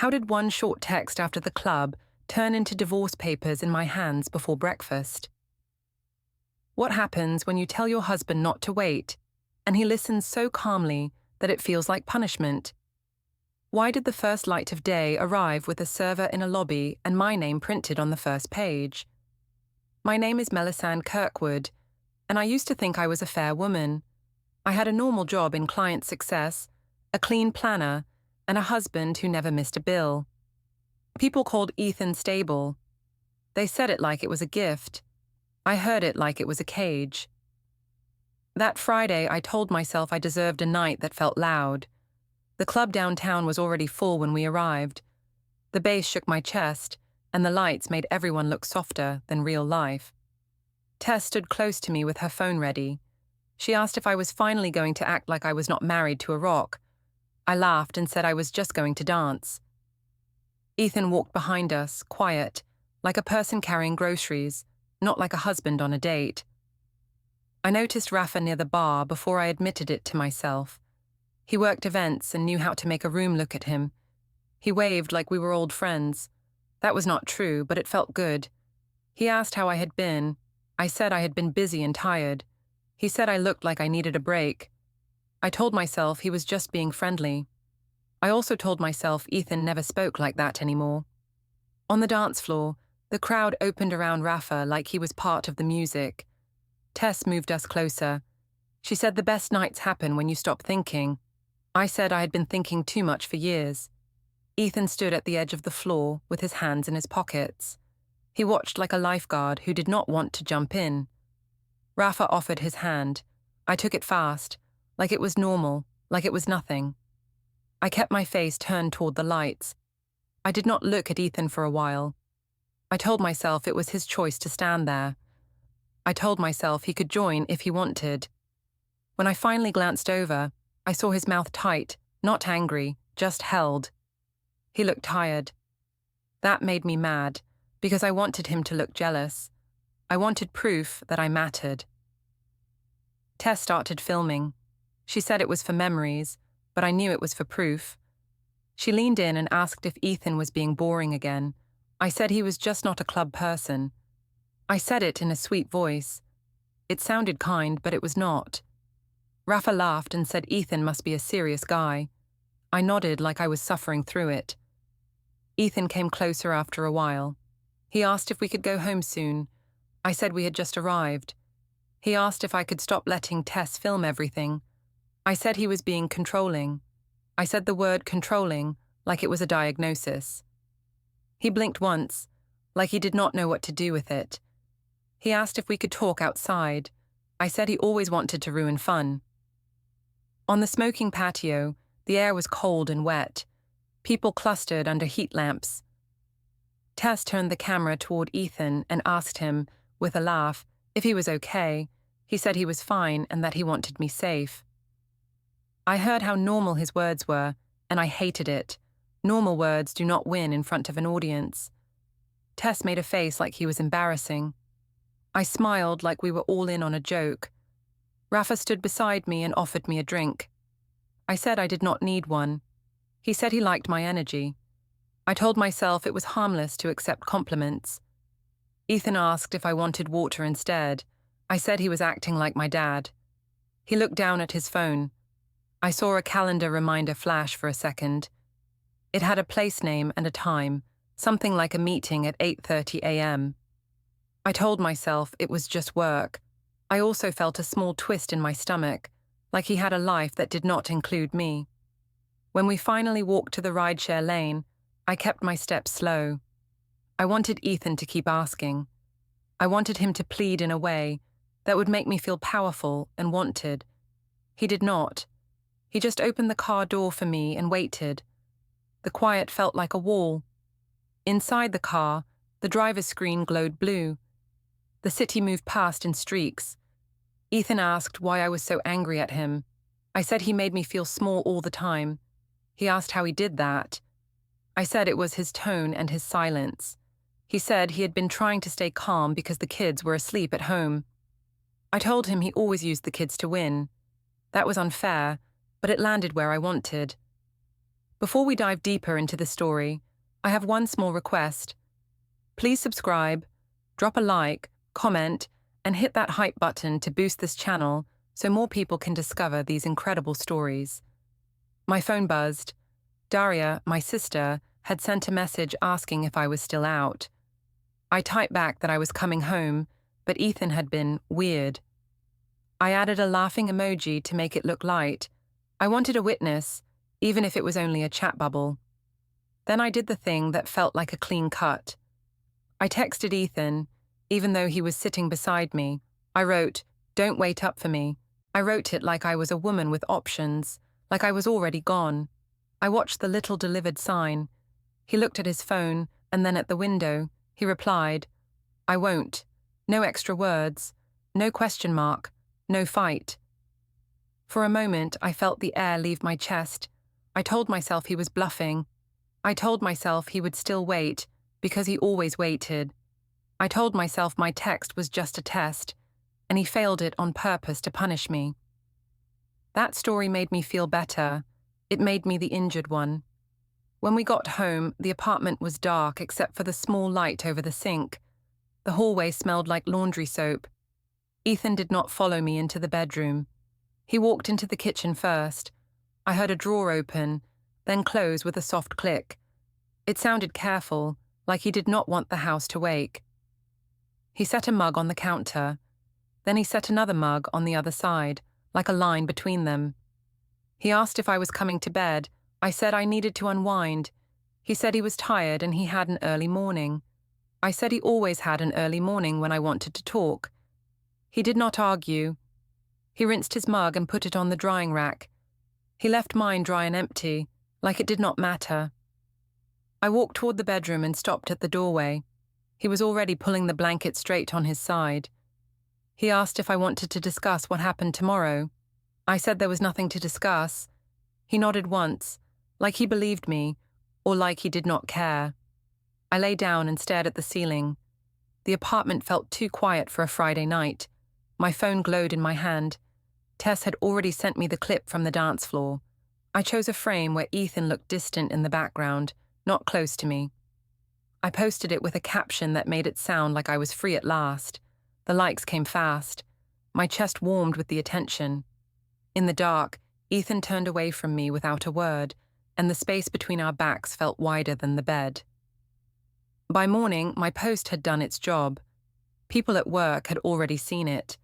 How did one short text after the club turn into divorce papers in my hands before breakfast? What happens when you tell your husband not to wait, and he listens so calmly that it feels like punishment? Why did the first light of day arrive with a server in a lobby and my name printed on the first page? My name is Melisande Kirkwood, and I used to think I was a fair woman. I had a normal job in client success, a clean planner, and a husband who never missed a bill. People called Ethan stable. They said it like it was a gift. I heard it like it was a cage. That Friday, I told myself I deserved a night that felt loud. The club downtown was already full when we arrived. The bass shook my chest, and the lights made everyone look softer than real life. Tess stood close to me with her phone ready. She asked if I was finally going to act like I was not married to a rock. I laughed and said I was just going to dance. Ethan walked behind us, quiet, like a person carrying groceries, not like a husband on a date. I noticed Rafa near the bar before I admitted it to myself. He worked events and knew how to make a room look at him. He waved like we were old friends. That was not true, but it felt good. He asked how I had been. I said I had been busy and tired. He said I looked like I needed a break. I told myself he was just being friendly. I also told myself Ethan never spoke like that anymore. On the dance floor, the crowd opened around Rafa like he was part of the music. Tess moved us closer. She said the best nights happen when you stop thinking. I said I had been thinking too much for years. Ethan stood at the edge of the floor with his hands in his pockets. He watched like a lifeguard who did not want to jump in. Rafa offered his hand. I took it fast, like it was normal, like it was nothing. I kept my face turned toward the lights. I did not look at Ethan for a while. I told myself it was his choice to stand there. I told myself he could join if he wanted. When I finally glanced over, I saw his mouth tight, not angry, just held. He looked tired. That made me mad, because I wanted him to look jealous. I wanted proof that I mattered. Tess started filming. She said it was for memories, but I knew it was for proof. She leaned in and asked if Ethan was being boring again. I said he was just not a club person. I said it in a sweet voice. It sounded kind, but it was not. Rafa laughed and said Ethan must be a serious guy. I nodded like I was suffering through it. Ethan came closer after a while. He asked if we could go home soon. I said we had just arrived. He asked if I could stop letting Tess film everything. I said he was being controlling. I said the word controlling like it was a diagnosis. He blinked once, like he did not know what to do with it. He asked if we could talk outside. I said he always wanted to ruin fun. On the smoking patio, the air was cold and wet. People clustered under heat lamps. Tess turned the camera toward Ethan and asked him, with a laugh, if he was okay. He said he was fine and that he wanted me safe. I heard how normal his words were, and I hated it. Normal words do not win in front of an audience. Tess made a face like he was embarrassing. I smiled like we were all in on a joke. Rafa stood beside me and offered me a drink. I said I did not need one. He said he liked my energy. I told myself it was harmless to accept compliments. Ethan asked if I wanted water instead. I said he was acting like my dad. He looked down at his phone. I saw a calendar reminder flash for a second. It had a place name and a time, something like a meeting at 8:30 a.m. I told myself it was just work. I also felt a small twist in my stomach, like he had a life that did not include me. When we finally walked to the rideshare lane, I kept my steps slow. I wanted Ethan to keep asking. I wanted him to plead in a way that would make me feel powerful and wanted. He did not. He just opened the car door for me and waited. The quiet felt like a wall. Inside the car, the driver's screen glowed blue. The city moved past in streaks. Ethan asked why I was so angry at him. I said he made me feel small all the time. He asked how he did that. I said it was his tone and his silence. He said he had been trying to stay calm because the kids were asleep at home. I told him he always used the kids to win. That was unfair, but it landed where I wanted. Before we dive deeper into the story, I have one small request. Please subscribe, drop a like, comment, and hit that hype button to boost this channel so more people can discover these incredible stories. My phone buzzed. Daria, my sister, had sent a message asking if I was still out. I typed back that I was coming home, but Ethan had been weird. I added a laughing emoji to make it look light. I wanted a witness, even if it was only a chat bubble. Then I did the thing that felt like a clean cut. I texted Ethan, even though he was sitting beside me. I wrote, "Don't wait up for me." I wrote it like I was a woman with options, like I was already gone. I watched the little delivered sign. He looked at his phone, and then at the window. He replied, "I won't." No extra words, no question mark, no fight. For a moment, I felt the air leave my chest. I told myself he was bluffing. I told myself he would still wait, because he always waited. I told myself my text was just a test, and he failed it on purpose to punish me. That story made me feel better. It made me the injured one. When we got home, the apartment was dark except for the small light over the sink. The hallway smelled like laundry soap. Ethan did not follow me into the bedroom. He walked into the kitchen first. I heard a drawer open, then close with a soft click. It sounded careful, like he did not want the house to wake. He set a mug on the counter. Then he set another mug on the other side, like a line between them. He asked if I was coming to bed. I said I needed to unwind. He said he was tired and he had an early morning. I said he always had an early morning when I wanted to talk. He did not argue. He rinsed his mug and put it on the drying rack. He left mine dry and empty, like it did not matter. I walked toward the bedroom and stopped at the doorway. He was already pulling the blanket straight on his side. He asked if I wanted to discuss what happened tomorrow. I said there was nothing to discuss. He nodded once, like he believed me, or like he did not care. I lay down and stared at the ceiling. The apartment felt too quiet for a Friday night. My phone glowed in my hand. Tess had already sent me the clip from the dance floor. I chose a frame where Ethan looked distant in the background, not close to me. I posted it with a caption that made it sound like I was free at last. The likes came fast. My chest warmed with the attention. In the dark, Ethan turned away from me without a word, and the space between our backs felt wider than the bed. By morning, my post had done its job. People at work had already seen it.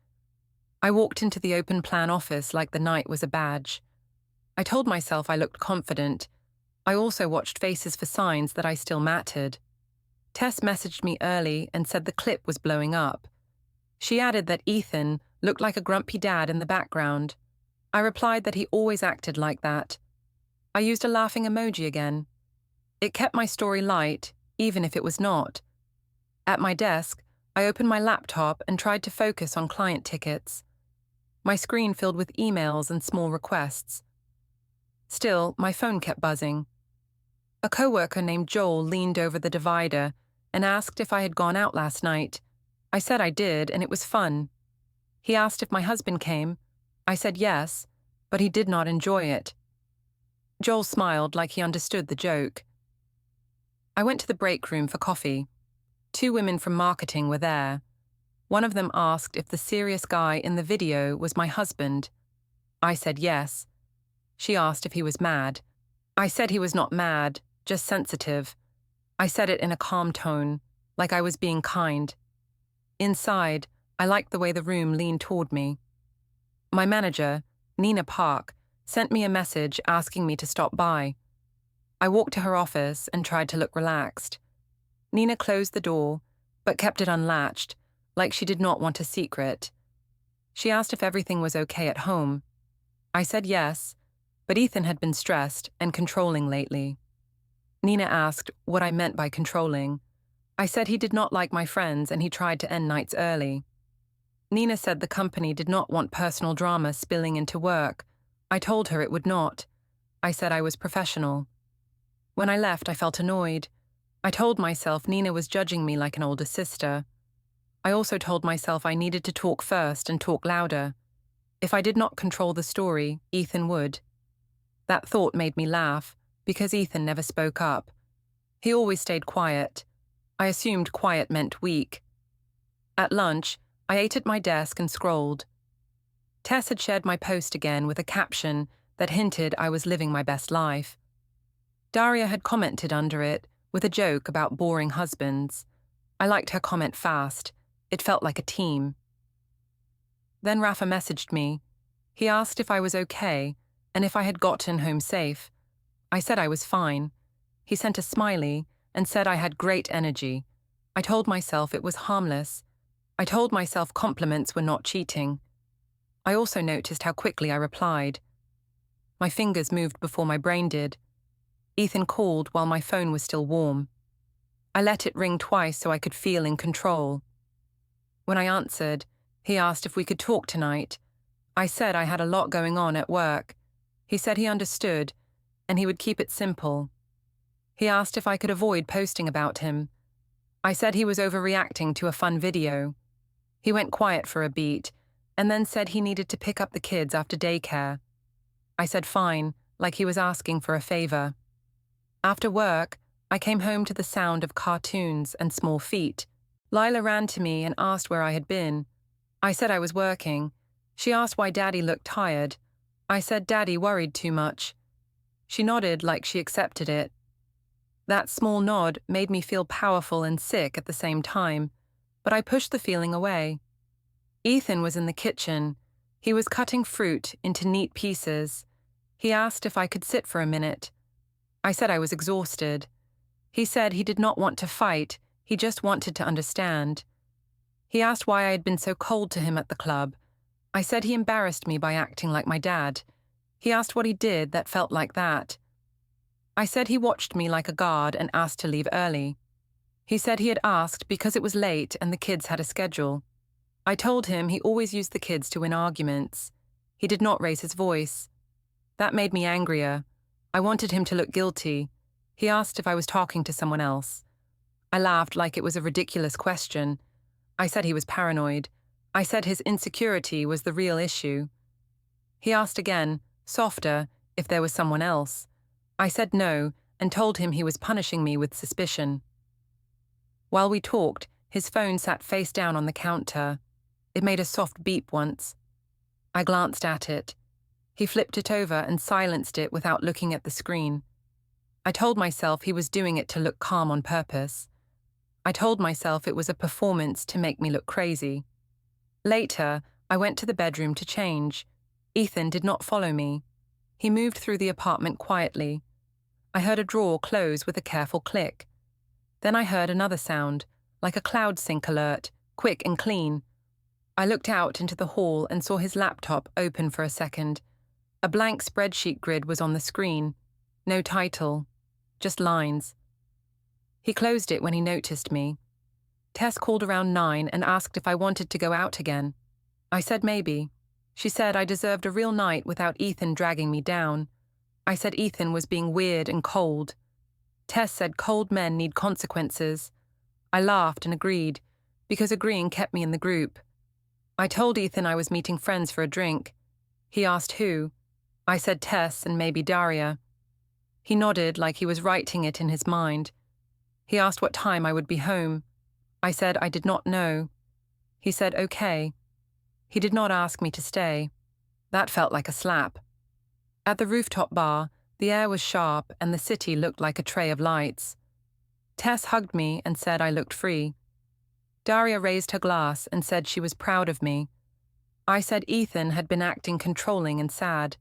I walked into the open plan office like the night was a badge. I told myself I looked confident. I also watched faces for signs that I still mattered. Tess messaged me early and said the clip was blowing up. She added that Ethan looked like a grumpy dad in the background. I replied that he always acted like that. I used a laughing emoji again. It kept my story light, even if it was not. At my desk, I opened my laptop and tried to focus on client tickets. My screen filled with emails and small requests. Still, my phone kept buzzing. A coworker named Joel leaned over the divider and asked if I had gone out last night. I said I did, and it was fun. He asked if my husband came. I said yes, but he did not enjoy it. Joel smiled like he understood the joke. I went to the break room for coffee. 2 women from marketing were there. One of them asked if the serious guy in the video was my husband. I said yes. She asked if he was mad. I said he was not mad, just sensitive. I said it in a calm tone, like I was being kind. Inside, I liked the way the room leaned toward me. My manager, Nina Park, sent me a message asking me to stop by. I walked to her office and tried to look relaxed. Nina closed the door, but kept it unlatched, like she did not want a secret. She asked if everything was okay at home. I said yes, but Ethan had been stressed and controlling lately. Nina asked what I meant by controlling. I said he did not like my friends and he tried to end nights early. Nina said the company did not want personal drama spilling into work. I told her it would not. I said I was professional. When I left, I felt annoyed. I told myself Nina was judging me like an older sister. I also told myself I needed to talk first and talk louder. If I did not control the story, Ethan would. That thought made me laugh, because Ethan never spoke up. He always stayed quiet. I assumed quiet meant weak. At lunch, I ate at my desk and scrolled. Tess had shared my post again with a caption that hinted I was living my best life. Daria had commented under it with a joke about boring husbands. I liked her comment fast. It felt like a team. Then Rafa messaged me. He asked if I was okay and if I had gotten home safe. I said I was fine. He sent a smiley and said I had great energy. I told myself it was harmless. I told myself compliments were not cheating. I also noticed how quickly I replied. My fingers moved before my brain did. Ethan called while my phone was still warm. I let it ring twice so I could feel in control. When I answered, he asked if we could talk tonight. I said I had a lot going on at work. He said he understood, and he would keep it simple. He asked if I could avoid posting about him. I said he was overreacting to a fun video. He went quiet for a beat, and then said he needed to pick up the kids after daycare. I said fine, like he was asking for a favor. After work, I came home to the sound of cartoons and small feet. Lila ran to me and asked where I had been. I said I was working. She asked why Daddy looked tired. I said Daddy worried too much. She nodded like she accepted it. That small nod made me feel powerful and sick at the same time, but I pushed the feeling away. Ethan was in the kitchen. He was cutting fruit into neat pieces. He asked if I could sit for a minute. I said I was exhausted. He said he did not want to fight, he just wanted to understand. He asked why I had been so cold to him at the club. I said he embarrassed me by acting like my dad. He asked what he did that felt like that. I said he watched me like a guard and asked to leave early. He said he had asked because it was late and the kids had a schedule. I told him he always used the kids to win arguments. He did not raise his voice. That made me angrier. I wanted him to look guilty. He asked if I was talking to someone else. I laughed like it was a ridiculous question. I said he was paranoid. I said his insecurity was the real issue. He asked again, softer, if there was someone else. I said no and told him he was punishing me with suspicion. While we talked, his phone sat face down on the counter. It made a soft beep once. I glanced at it. He flipped it over and silenced it without looking at the screen. I told myself he was doing it to look calm on purpose. I told myself it was a performance to make me look crazy. Later, I went to the bedroom to change. Ethan did not follow me. He moved through the apartment quietly. I heard a drawer close with a careful click. Then I heard another sound, like a cloud sync alert, quick and clean. I looked out into the hall and saw his laptop open for a second. A blank spreadsheet grid was on the screen. No title, just lines. He closed it when he noticed me. Tess called around 9 and asked if I wanted to go out again. I said maybe. She said I deserved a real night without Ethan dragging me down. I said Ethan was being weird and cold. Tess said cold men need consequences. I laughed and agreed, because agreeing kept me in the group. I told Ethan I was meeting friends for a drink. He asked who. I said Tess and maybe Daria. He nodded like he was writing it in his mind. He asked what time I would be home. I said I did not know. He said okay. He did not ask me to stay. That felt like a slap. At the rooftop bar, the air was sharp and the city looked like a tray of lights. Tess hugged me and said I looked free. Daria raised her glass and said she was proud of me. I said Ethan had been acting controlling and sad.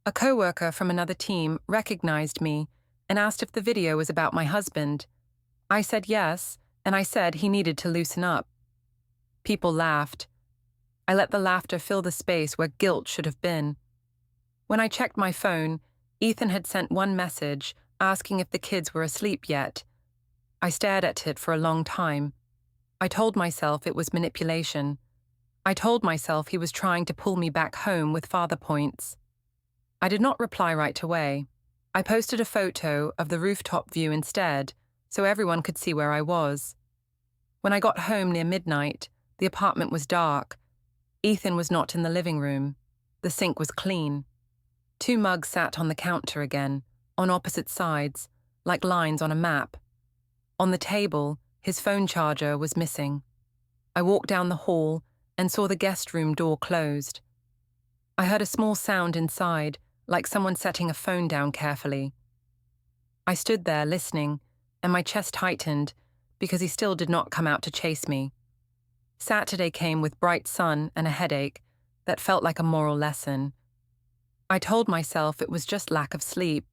A coworker from another team recognized me and asked if the video was about my husband. I said yes, and I said he needed to loosen up. People laughed. I let the laughter fill the space where guilt should have been. When I checked my phone, Ethan had sent one message asking if the kids were asleep yet. I stared at it for a long time. I told myself it was manipulation. I told myself he was trying to pull me back home with father points. I did not reply right away. I posted a photo of the rooftop view instead, so everyone could see where I was. When I got home near midnight, the apartment was dark. Ethan was not in the living room. The sink was clean. 2 mugs sat on the counter again, on opposite sides, like lines on a map. On the table, his phone charger was missing. I walked down the hall and saw the guest room door closed. I heard a small sound inside, like someone setting a phone down carefully. I stood there listening, and my chest tightened because he still did not come out to chase me. Saturday came with bright sun and a headache that felt like a moral lesson. I told myself it was just lack of sleep.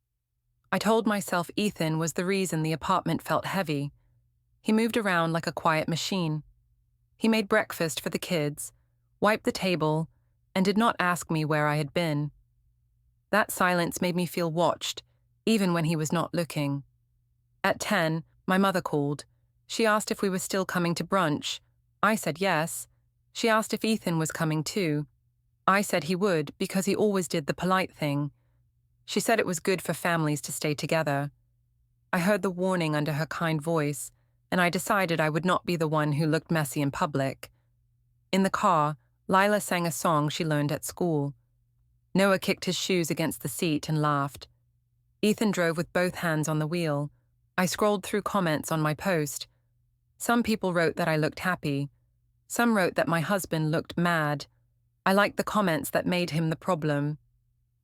I told myself Ethan was the reason the apartment felt heavy. He moved around like a quiet machine. He made breakfast for the kids, wiped the table, and did not ask me where I had been. That silence made me feel watched, even when he was not looking. At 10, my mother called. She asked if we were still coming to brunch. I said yes. She asked if Ethan was coming too. I said he would because he always did the polite thing. She said it was good for families to stay together. I heard the warning under her kind voice, and I decided I would not be the one who looked messy in public. In the car, Lila sang a song she learned at school. Noah kicked his shoes against the seat and laughed. Ethan drove with both hands on the wheel. I scrolled through comments on my post. Some people wrote that I looked happy. Some wrote that my husband looked mad. I liked the comments that made him the problem.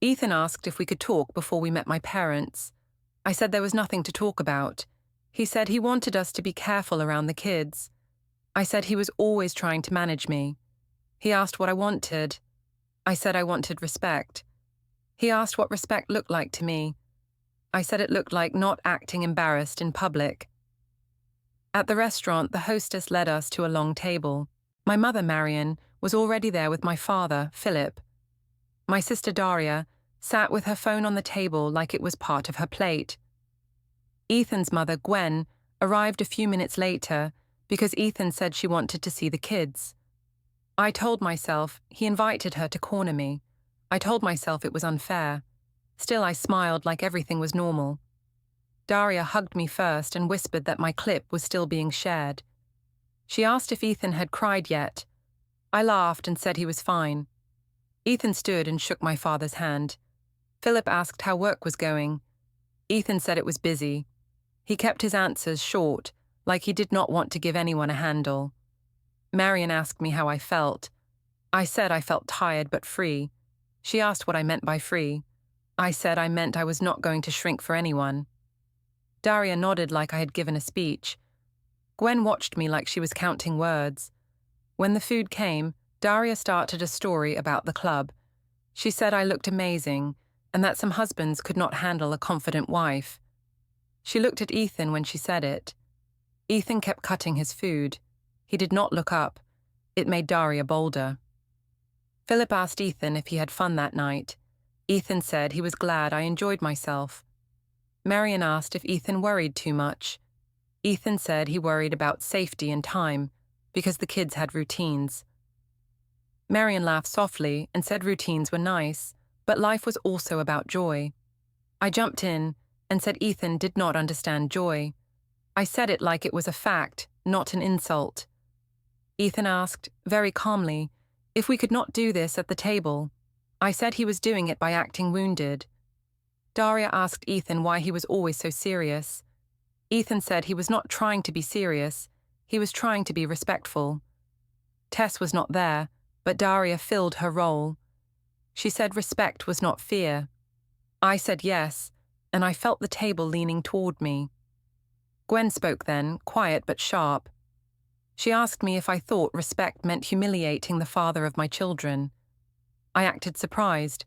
Ethan asked if we could talk before we met my parents. I said there was nothing to talk about. He said he wanted us to be careful around the kids. I said he was always trying to manage me. He asked what I wanted. I said I wanted respect. He asked what respect looked like to me. I said it looked like not acting embarrassed in public. At the restaurant, the hostess led us to a long table. My mother, Marion, was already there with my father, Philip. My sister, Daria, sat with her phone on the table like it was part of her plate. Ethan's mother, Gwen, arrived a few minutes later because Ethan said she wanted to see the kids. I told myself he invited her to corner me. I told myself it was unfair. Still, I smiled like everything was normal. Daria hugged me first and whispered that my clip was still being shared. She asked if Ethan had cried yet. I laughed and said he was fine. Ethan stood and shook my father's hand. Philip asked how work was going. Ethan said it was busy. He kept his answers short, like he did not want to give anyone a handle. Marion asked me how I felt. I said I felt tired but free. She asked what I meant by free. I said I meant I was not going to shrink for anyone. Daria nodded like I had given a speech. Gwen watched me like she was counting words. When the food came, Daria started a story about the club. She said I looked amazing and that some husbands could not handle a confident wife. She looked at Ethan when she said it. Ethan kept cutting his food. He did not look up. It made Daria bolder. Philip asked Ethan if he had fun that night. Ethan said he was glad I enjoyed myself. Marion asked if Ethan worried too much. Ethan said he worried about safety and time because the kids had routines. Marion laughed softly and said routines were nice, but life was also about joy. I jumped in and said Ethan did not understand joy. I said it like it was a fact, not an insult. Ethan asked, very calmly, if we could not do this at the table. I said he was doing it by acting wounded. Daria asked Ethan why he was always so serious. Ethan said he was not trying to be serious, he was trying to be respectful. Tess was not there, but Daria filled her role. She said respect was not fear. I said yes, and I felt the table leaning toward me. Gwen spoke then, quiet but sharp. She asked me if I thought respect meant humiliating the father of my children. I acted surprised.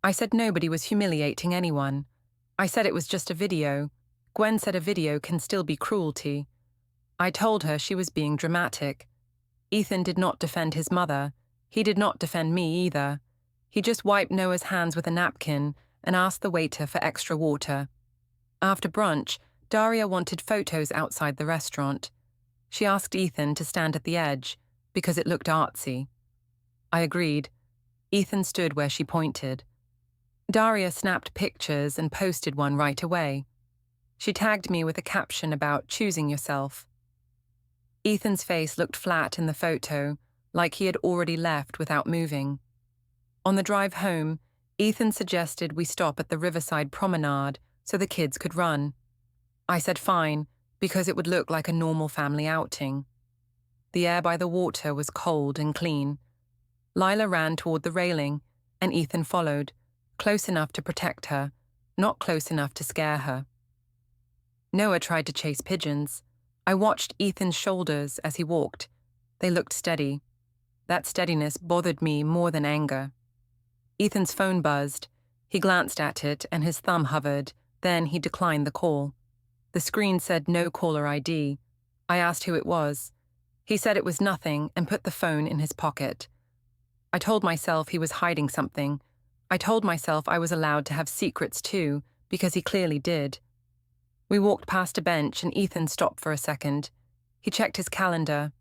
I said nobody was humiliating anyone. I said it was just a video. Gwen said a video can still be cruelty. I told her she was being dramatic. Ethan did not defend his mother. He did not defend me either. He just wiped Noah's hands with a napkin and asked the waiter for extra water. After brunch, Daria wanted photos outside the restaurant. She asked Ethan to stand at the edge, because it looked artsy. I agreed. Ethan stood where she pointed. Daria snapped pictures and posted one right away. She tagged me with a caption about choosing yourself. Ethan's face looked flat in the photo, like he had already left without moving. On the drive home, Ethan suggested we stop at the riverside promenade, so the kids could run. I said fine, because it would look like a normal family outing. The air by the water was cold and clean. Lila ran toward the railing, and Ethan followed, close enough to protect her, not close enough to scare her. Noah tried to chase pigeons. I watched Ethan's shoulders as he walked. They looked steady. That steadiness bothered me more than anger. Ethan's phone buzzed. He glanced at it and his thumb hovered. Then he declined the call. The screen said no caller ID. I asked who it was. He said it was nothing and put the phone in his pocket. I told myself he was hiding something. I told myself I was allowed to have secrets too, because he clearly did. We walked past a bench and Ethan stopped for a second. He checked his calendar.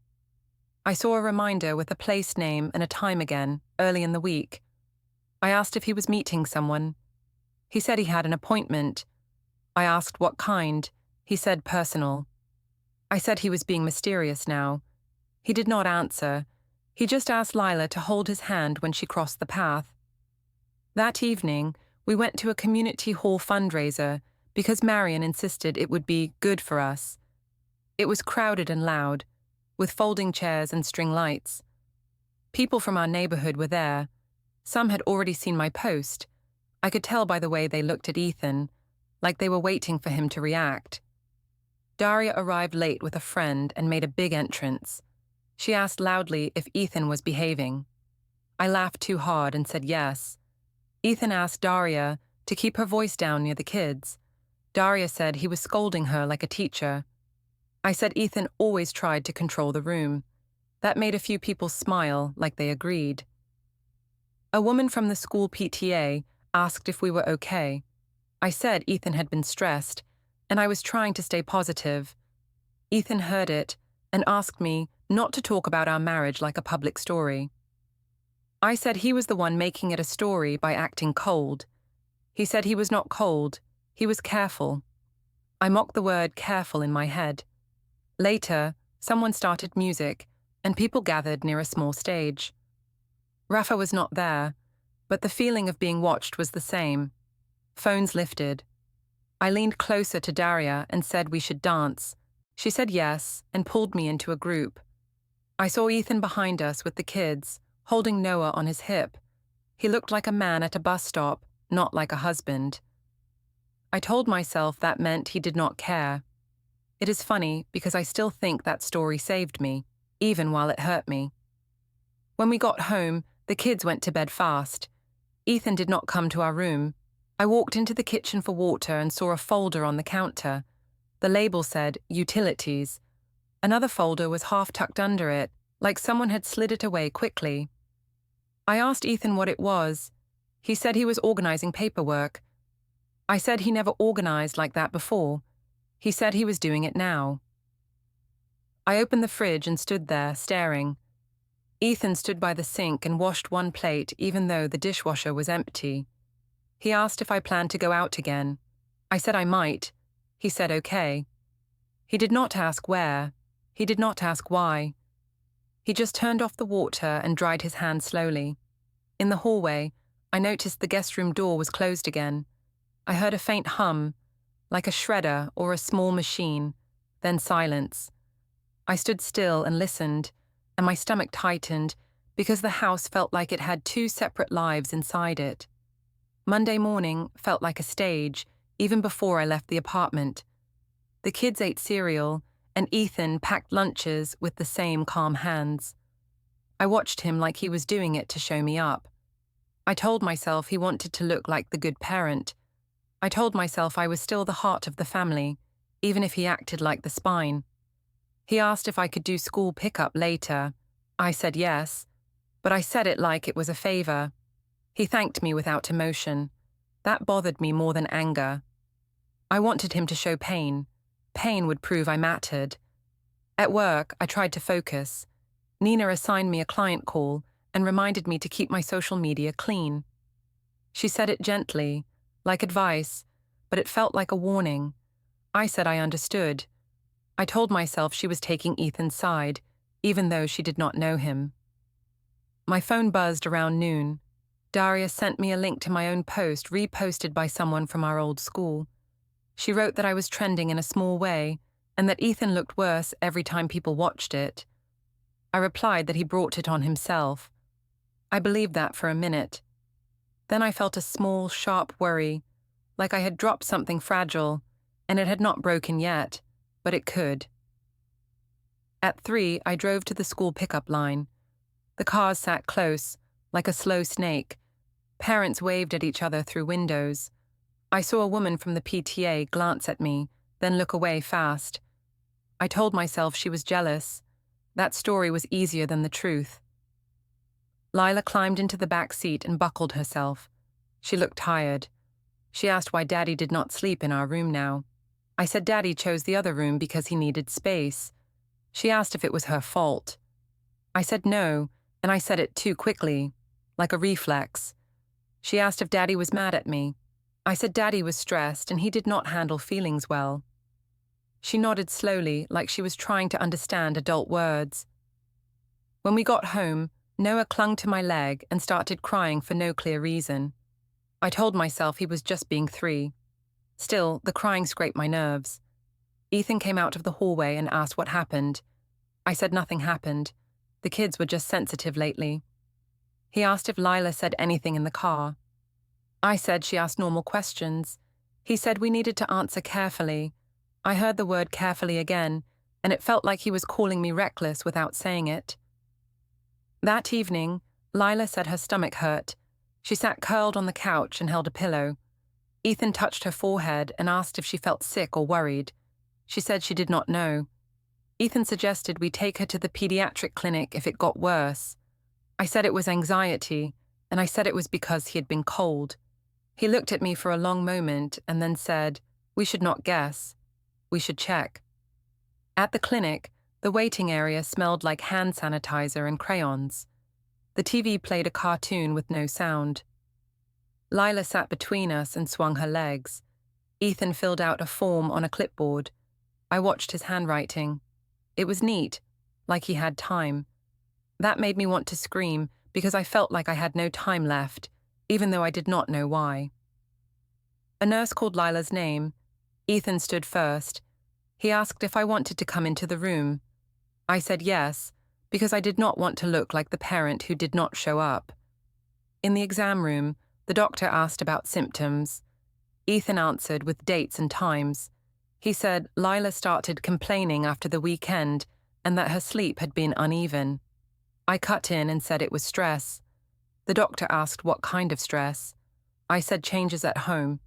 I saw a reminder with a place name and a time again, early in the week. I asked if he was meeting someone. He said he had an appointment. I asked what kind. He said personal. I said he was being mysterious now. He did not answer. He just asked Lila to hold his hand when she crossed the path. That evening, we went to a community hall fundraiser because Marion insisted it would be good for us. It was crowded and loud, with folding chairs and string lights. People from our neighborhood were there. Some had already seen my post. I could tell by the way they looked at Ethan, like they were waiting for him to react. Daria arrived late with a friend and made a big entrance. She asked loudly if Ethan was behaving. I laughed too hard and said yes. Ethan asked Daria to keep her voice down near the kids. Daria said he was scolding her like a teacher. I said Ethan always tried to control the room. That made a few people smile like they agreed. A woman from the school PTA asked if we were okay. I said Ethan had been stressed, and I was trying to stay positive. Ethan heard it and asked me not to talk about our marriage like a public story. I said he was the one making it a story by acting cold. He said he was not cold, he was careful. I mocked the word careful in my head. Later, someone started music, and people gathered near a small stage. Rafa was not there, but the feeling of being watched was the same. Phones lifted. I leaned closer to Daria and said we should dance. She said yes and pulled me into a group. I saw Ethan behind us with the kids, holding Noah on his hip. He looked like a man at a bus stop, not like a husband. I told myself that meant he did not care. It is funny because I still think that story saved me, even while it hurt me. When we got home, the kids went to bed fast. Ethan did not come to our room. I walked into the kitchen for water and saw a folder on the counter. The label said, Utilities. Another folder was half tucked under it, like someone had slid it away quickly. I asked Ethan what it was. He said he was organizing paperwork. I said he never organized like that before. He said he was doing it now. I opened the fridge and stood there, staring. Ethan stood by the sink and washed one plate even though the dishwasher was empty. He asked if I planned to go out again. I said I might. He said okay. He did not ask where. He did not ask why. He just turned off the water and dried his hands slowly. In the hallway, I noticed the guest room door was closed again. I heard a faint hum, like a shredder or a small machine, then silence. I stood still and listened, and my stomach tightened because the house felt like it had two separate lives inside it. Monday morning felt like a stage, even before I left the apartment. The kids ate cereal, and Ethan packed lunches with the same calm hands. I watched him like he was doing it to show me up. I told myself he wanted to look like the good parent. I told myself I was still the heart of the family, even if he acted like the spine. He asked if I could do school pickup later. I said yes, but I said it like it was a favor. He thanked me without emotion. That bothered me more than anger. I wanted him to show pain. Pain would prove I mattered. At work, I tried to focus. Nina assigned me a client call and reminded me to keep my social media clean. She said it gently, like advice, but it felt like a warning. I said I understood. I told myself she was taking Ethan's side, even though she did not know him. My phone buzzed around noon. Daria sent me a link to my own post reposted by someone from our old school. She wrote that I was trending in a small way and that Ethan looked worse every time people watched it. I replied that he brought it on himself. I believed that for a minute. Then I felt a small, sharp worry, like I had dropped something fragile, and it had not broken yet, but it could. At 3, I drove to the school pickup line. The cars sat close, like a slow snake. Parents waved at each other through windows. I saw a woman from the PTA glance at me, then look away fast. I told myself she was jealous. That story was easier than the truth. Lila climbed into the back seat and buckled herself. She looked tired. She asked why Daddy did not sleep in our room now. I said Daddy chose the other room because he needed space. She asked if it was her fault. I said no, and I said it too quickly, like a reflex. She asked if Daddy was mad at me. I said Daddy was stressed and he did not handle feelings well. She nodded slowly, like she was trying to understand adult words. When we got home, Noah clung to my leg and started crying for no clear reason. I told myself he was just being 3. Still, the crying scraped my nerves. Ethan came out of the hallway and asked what happened. I said nothing happened. The kids were just sensitive lately. He asked if Lila said anything in the car. I said she asked normal questions. He said we needed to answer carefully. I heard the word carefully again, and it felt like he was calling me reckless without saying it. That evening, Lila said her stomach hurt. She sat curled on the couch and held a pillow. Ethan touched her forehead and asked if she felt sick or worried. She said she did not know. Ethan suggested we take her to the pediatric clinic if it got worse. I said it was anxiety, and I said it was because he had been cold. He looked at me for a long moment and then said, "We should not guess. We should check." At the clinic, the waiting area smelled like hand sanitizer and crayons. The TV played a cartoon with no sound. Lila sat between us and swung her legs. Ethan filled out a form on a clipboard. I watched his handwriting. It was neat, like he had time. That made me want to scream because I felt like I had no time left, even though I did not know why. A nurse called Lila's name. Ethan stood first. He asked if I wanted to come into the room. I said yes, because I did not want to look like the parent who did not show up. In the exam room, the doctor asked about symptoms. Ethan answered with dates and times. He said Lila started complaining after the weekend and that her sleep had been uneven. I cut in and said it was stress. The doctor asked what kind of stress. I said changes at home.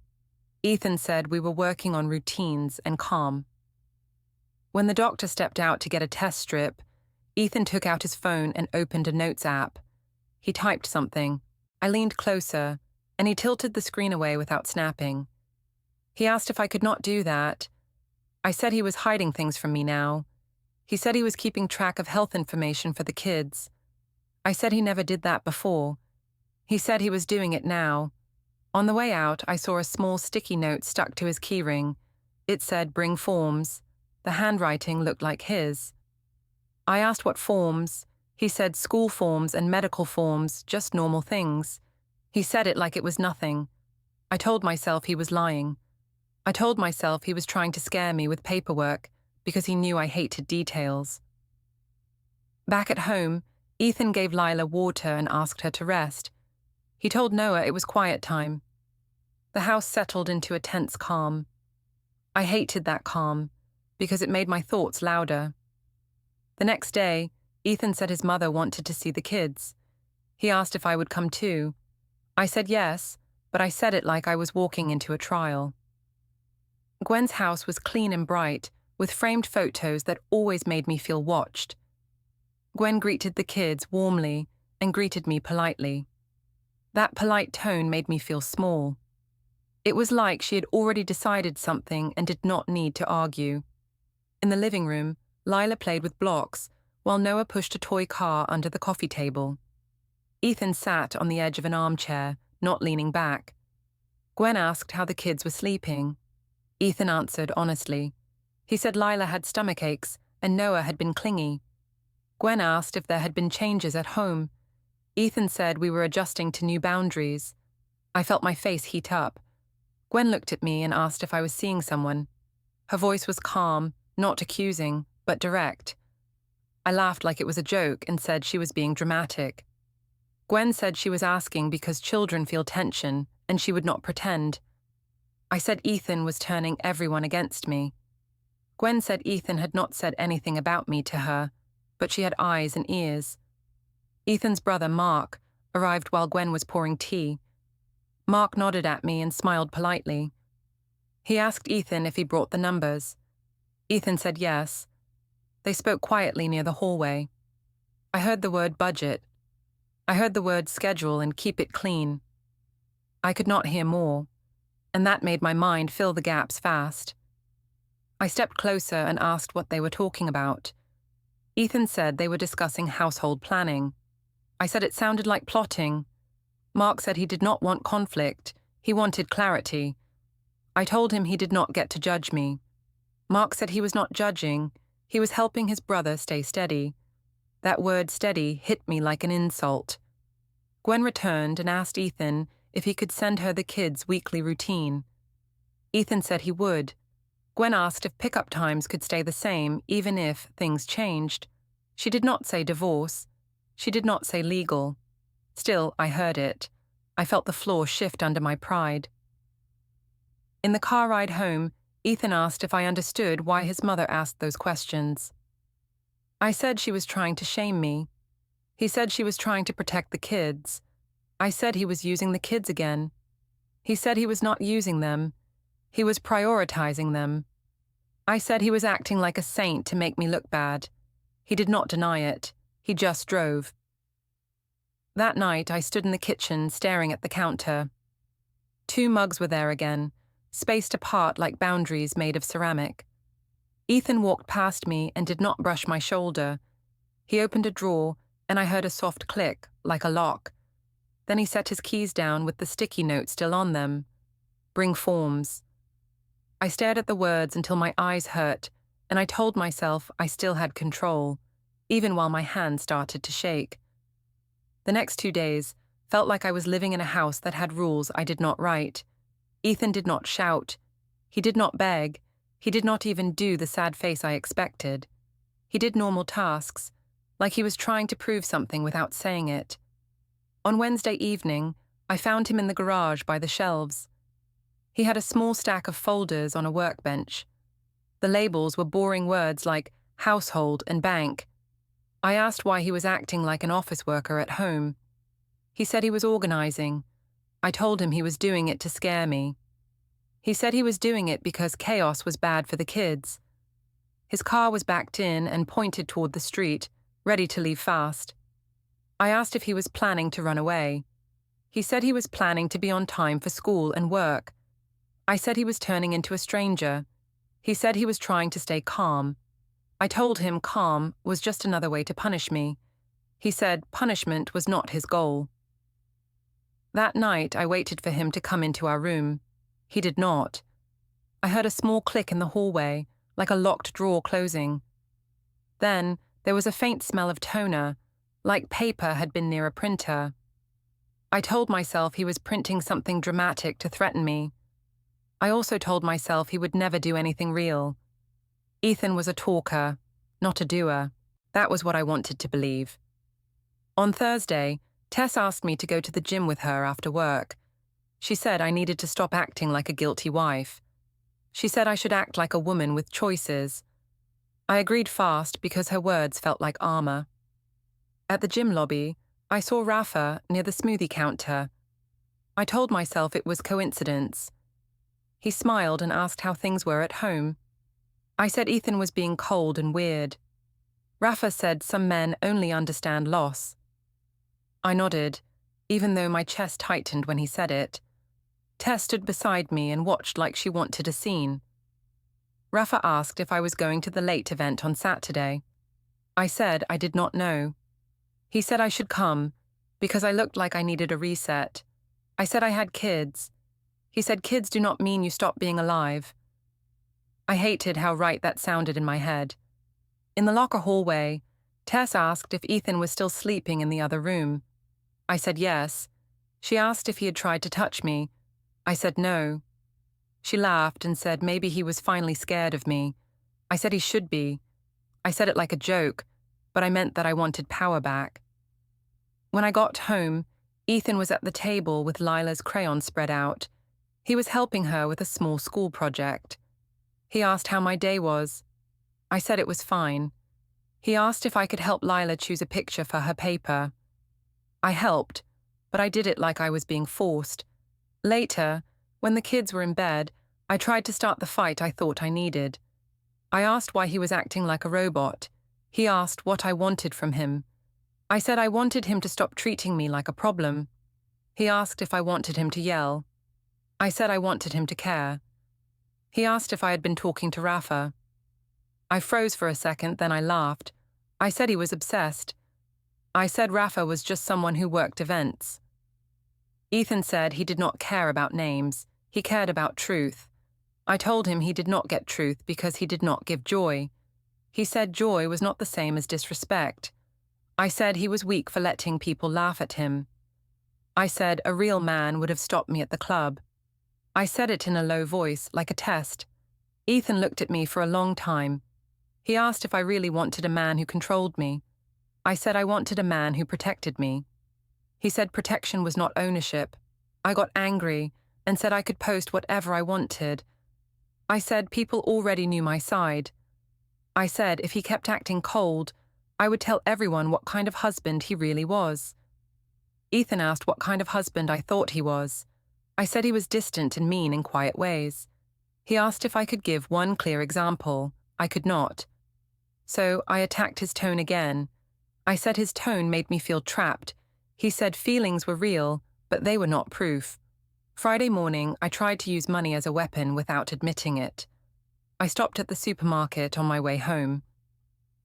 Ethan said we were working on routines and calm. When the doctor stepped out to get a test strip, Ethan took out his phone and opened a notes app. He typed something. I leaned closer, and he tilted the screen away without snapping. He asked if I could not do that. I said he was hiding things from me now. He said he was keeping track of health information for the kids. I said he never did that before. He said he was doing it now. On the way out, I saw a small sticky note stuck to his keyring. It said, "Bring forms." The handwriting looked like his. I asked what forms. He said school forms and medical forms, just normal things. He said it like it was nothing. I told myself he was lying. I told myself he was trying to scare me with paperwork because he knew I hated details. Back at home, Ethan gave Lila water and asked her to rest. He told Noah it was quiet time. The house settled into a tense calm. I hated that calm because it made my thoughts louder. The next day, Ethan said his mother wanted to see the kids. He asked if I would come too. I said yes, but I said it like I was walking into a trial. Gwen's house was clean and bright, with framed photos that always made me feel watched. Gwen greeted the kids warmly and greeted me politely. That polite tone made me feel small. It was like she had already decided something and did not need to argue. In the living room, Lila played with blocks, while Noah pushed a toy car under the coffee table. Ethan sat on the edge of an armchair, not leaning back. Gwen asked how the kids were sleeping. Ethan answered honestly. He said Lila had stomach aches and Noah had been clingy. Gwen asked if there had been changes at home. Ethan said we were adjusting to new boundaries. I felt my face heat up. Gwen looked at me and asked if I was seeing someone. Her voice was calm, not accusing, but direct. I laughed like it was a joke and said she was being dramatic. Gwen said she was asking because children feel tension and she would not pretend. I said Ethan was turning everyone against me. Gwen said Ethan had not said anything about me to her, but she had eyes and ears. Ethan's brother, Mark, arrived while Gwen was pouring tea. Mark nodded at me and smiled politely. He asked Ethan if he brought the numbers. Ethan said yes. They spoke quietly near the hallway. I heard the word budget. I heard the word schedule and keep it clean. I could not hear more, and that made my mind fill the gaps fast. I stepped closer and asked what they were talking about. Ethan said they were discussing household planning. I said it sounded like plotting. Mark said he did not want conflict, he wanted clarity. I told him he did not get to judge me. Mark said he was not judging, he was helping his brother stay steady. That word steady hit me like an insult. Gwen returned and asked Ethan if he could send her the kids' weekly routine. Ethan said he would. Gwen asked if pickup times could stay the same even if things changed. She did not say divorce. She did not say legal. Still, I heard it. I felt the floor shift under my pride. In the car ride home, Ethan asked if I understood why his mother asked those questions. I said she was trying to shame me. He said she was trying to protect the kids. I said he was using the kids again. He said he was not using them. He was prioritizing them. I said he was acting like a saint to make me look bad. He did not deny it. He just drove. That night, I stood in the kitchen staring at the counter. 2 mugs were there again, spaced apart like boundaries made of ceramic. Ethan walked past me and did not brush my shoulder. He opened a drawer, and I heard a soft click, like a lock. Then he set his keys down with the sticky note still on them. Bring forms. I stared at the words until my eyes hurt, and I told myself I still had control, even while my hands started to shake. The next 2 days felt like I was living in a house that had rules I did not write. Ethan did not shout. He did not beg. He did not even do the sad face I expected. He did normal tasks, like he was trying to prove something without saying it. On Wednesday evening, I found him in the garage by the shelves. He had a small stack of folders on a workbench. The labels were boring words like household and bank. I asked why he was acting like an office worker at home. He said he was organizing. I told him he was doing it to scare me. He said he was doing it because chaos was bad for the kids. His car was backed in and pointed toward the street, ready to leave fast. I asked if he was planning to run away. He said he was planning to be on time for school and work. I said he was turning into a stranger. He said he was trying to stay calm. I told him calm was just another way to punish me. He said punishment was not his goal. That night, I waited for him to come into our room. He did not. I heard a small click in the hallway, like a locked drawer closing. Then, there was a faint smell of toner, like paper had been near a printer. I told myself he was printing something dramatic to threaten me. I also told myself he would never do anything real. Ethan was a talker, not a doer. That was what I wanted to believe. On Thursday, Tess asked me to go to the gym with her after work. She said I needed to stop acting like a guilty wife. She said I should act like a woman with choices. I agreed fast because her words felt like armor. At the gym lobby, I saw Rafa near the smoothie counter. I told myself it was coincidence. He smiled and asked how things were at home. I said Ethan was being cold and weird. Rafa said some men only understand loss. I nodded, even though my chest tightened when he said it. Tess stood beside me and watched like she wanted a scene. Rafa asked if I was going to the late event on Saturday. I said I did not know. He said I should come, because I looked like I needed a reset. I said I had kids. He said kids do not mean you stop being alive. I hated how right that sounded in my head. In the locker hallway, Tess asked if Ethan was still sleeping in the other room. I said yes. She asked if he had tried to touch me. I said no. She laughed and said maybe he was finally scared of me. I said he should be. I said it like a joke, but I meant that I wanted power back. When I got home, Ethan was at the table with Lila's crayons spread out. He was helping her with a small school project. He asked how my day was. I said it was fine. He asked if I could help Lila choose a picture for her paper. I helped, but I did it like I was being forced. Later, when the kids were in bed, I tried to start the fight I thought I needed. I asked why he was acting like a robot. He asked what I wanted from him. I said I wanted him to stop treating me like a problem. He asked if I wanted him to yell. I said I wanted him to care. He asked if I had been talking to Rafa. I froze for a second, then I laughed. I said he was obsessed. I said Rafa was just someone who worked events. Ethan said he did not care about names. He cared about truth. I told him he did not get truth because he did not give joy. He said joy was not the same as disrespect. I said he was weak for letting people laugh at him. I said a real man would have stopped me at the club. I said it in a low voice, like a test. Ethan looked at me for a long time. He asked if I really wanted a man who controlled me. I said I wanted a man who protected me. He said protection was not ownership. I got angry and said I could post whatever I wanted. I said people already knew my side. I said if he kept acting cold, I would tell everyone what kind of husband he really was. Ethan asked what kind of husband I thought he was. I said he was distant and mean in quiet ways. He asked if I could give one clear example. I could not. So I attacked his tone again. I said his tone made me feel trapped. He said feelings were real, but they were not proof. Friday morning, I tried to use money as a weapon without admitting it. I stopped at the supermarket on my way home.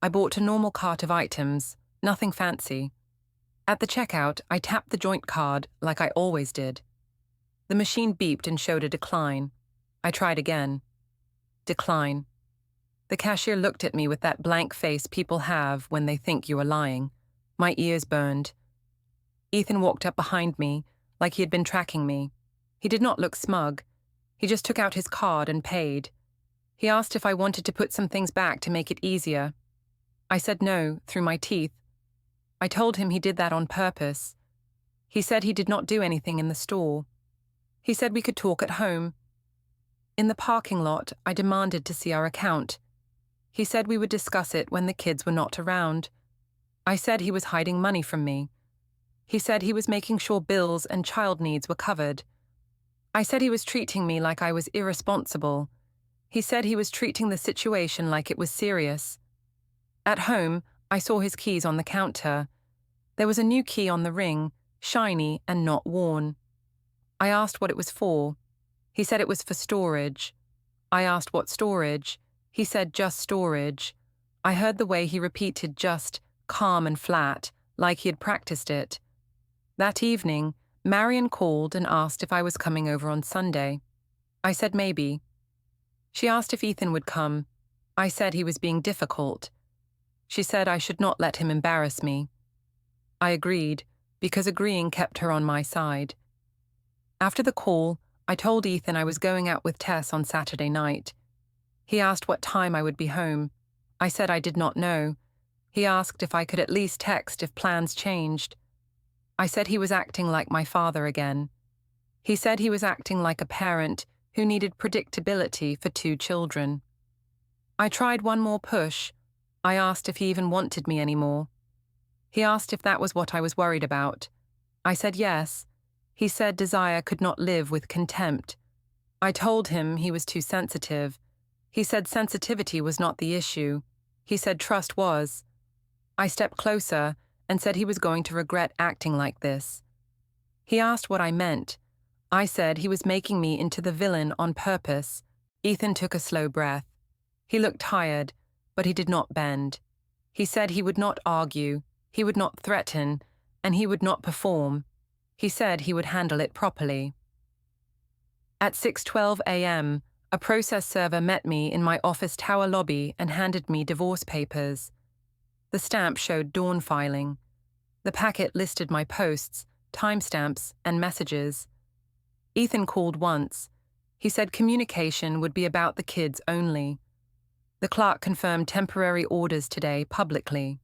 I bought a normal cart of items, nothing fancy. At the checkout, I tapped the joint card like I always did. The machine beeped and showed a decline. I tried again. Decline. The cashier looked at me with that blank face people have when they think you are lying. My ears burned. Ethan walked up behind me, like he had been tracking me. He did not look smug. He just took out his card and paid. He asked if I wanted to put some things back to make it easier. I said no, through my teeth. I told him he did that on purpose. He said he did not do anything in the store. He said we could talk at home. In the parking lot, I demanded to see our account. He said we would discuss it when the kids were not around. I said he was hiding money from me. He said he was making sure bills and child needs were covered. I said he was treating me like I was irresponsible. He said he was treating the situation like it was serious. At home, I saw his keys on the counter. There was a new key on the ring, shiny and not worn. I asked what it was for. He said it was for storage. I asked what storage. He said just storage. I heard the way he repeated just, calm and flat, like he had practiced it. That evening, Marion called and asked if I was coming over on Sunday. I said maybe. She asked if Ethan would come. I said he was being difficult. She said I should not let him embarrass me. I agreed, because agreeing kept her on my side. After the call, I told Ethan I was going out with Tess on Saturday night. He asked what time I would be home. I said I did not know. He asked if I could at least text if plans changed. I said he was acting like my father again. He said he was acting like a parent who needed predictability for 2 children. I tried one more push. I asked if he even wanted me anymore. He asked if that was what I was worried about. I said yes. He said desire could not live with contempt. I told him he was too sensitive. He said sensitivity was not the issue. He said trust was. I stepped closer and said he was going to regret acting like this. He asked what I meant. I said he was making me into the villain on purpose. Ethan took a slow breath. He looked tired, but he did not bend. He said he would not argue, he would not threaten, and he would not perform. He said he would handle it properly. At 6:12 a.m., a process server met me in my office tower lobby and handed me divorce papers. The stamp showed dawn filing. The packet listed my posts, timestamps, and messages. Ethan called once. He said communication would be about the kids only. The clerk confirmed temporary orders today publicly.